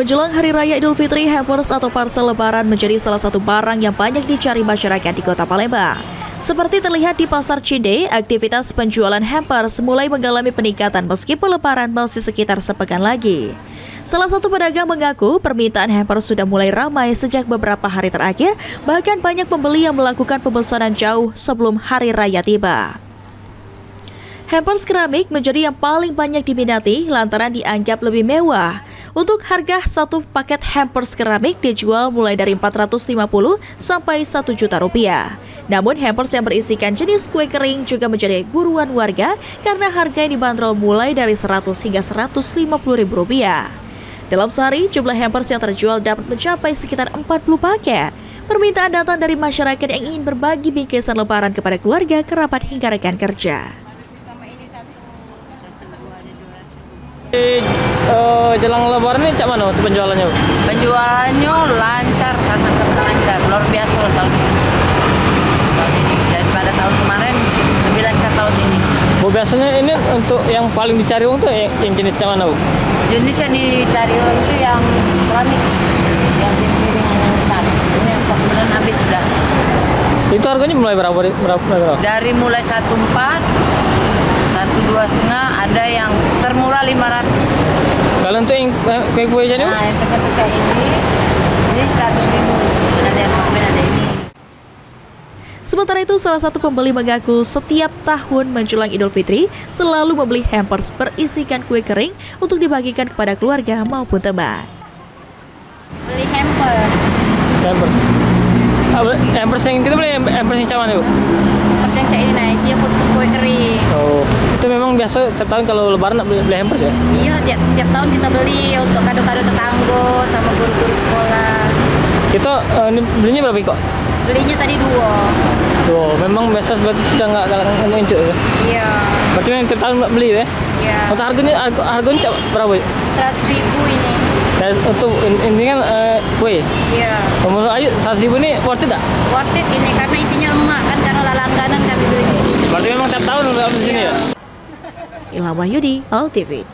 Menjelang Hari Raya Idul Fitri, hampers atau parsel lebaran menjadi salah satu barang yang banyak dicari masyarakat di Kota Palembang. Seperti terlihat di Pasar Cinde, aktivitas penjualan hampers mulai mengalami peningkatan meskipun lebaran masih sekitar sepekan lagi. Salah satu pedagang mengaku permintaan hampers sudah mulai ramai sejak beberapa hari terakhir, bahkan banyak pembeli yang melakukan pemesanan jauh sebelum Hari Raya tiba. Hampers keramik menjadi yang paling banyak diminati lantaran dianggap lebih mewah. Untuk harga satu paket hampers keramik dijual mulai dari 450 sampai 1 juta rupiah. Namun hampers yang berisikan jenis kue kering juga menjadi buruan warga karena harga yang dibanderol mulai dari 100 hingga 150 ribu rupiah. Dalam sehari, jumlah hampers yang terjual dapat mencapai sekitar 40 paket. Permintaan datang dari masyarakat yang ingin berbagi bingkisan lebaran kepada keluarga, kerabat hingga rekan kerja. Jelang lebaran ini cak mana untuk penjualannya? Penjualannya lancar, sangat lancar, luar biasa tahun ini. Daripada tahun kemarin lebih lancar tahun ini. Bu, biasanya ini untuk yang paling dicari orang tuh yang jenis cak mana, Bu? Jenis yang dicari orang itu yang keramik, yang piring yang besar. Ini yang bulan habis sudah. Itu harganya mulai berapa? Dari mulai 14, 12,5, ada yang termurah 500. Kalau untuk yang kue-kue jadi? Nah, yang pes-pes kayak ini 100 ribu. Ada yang komen, ada ini. Sementara itu, salah satu pembeli mengaku setiap tahun menjelang Idul Fitri selalu membeli hampers berisikan kue kering untuk dibagikan kepada keluarga maupun teman. Beli hampers. Hampers. Hampers yang kita beli hampers yang cak mana, Bu? Hampers yang cak ini nah, isinya kue kering. Oh, itu memang biasa setiap tahun kalau lebaran beli hampers ya? Iya, tiap tahun kita beli untuk kado-kado tetangga sama guru-guru sekolah. Kita ini belinya berapa kok? Belinya tadi 2. Tuh, memang biasa berarti sudah nggak incuk ya? Iya. Berarti memang tiap tahun beli ya? Ya. Untuk harganya cak berapa? 100 ribu ini. Dan untuk ini kan kue. Iya. Menurut Ayu 100 ribu ini worth it tak? Worth it ini karena isinya lemak kan, karena langganan kami beli di sini. Berarti memang tiap tahun udah di sini ya? Ilham Wahyudi, ALTV.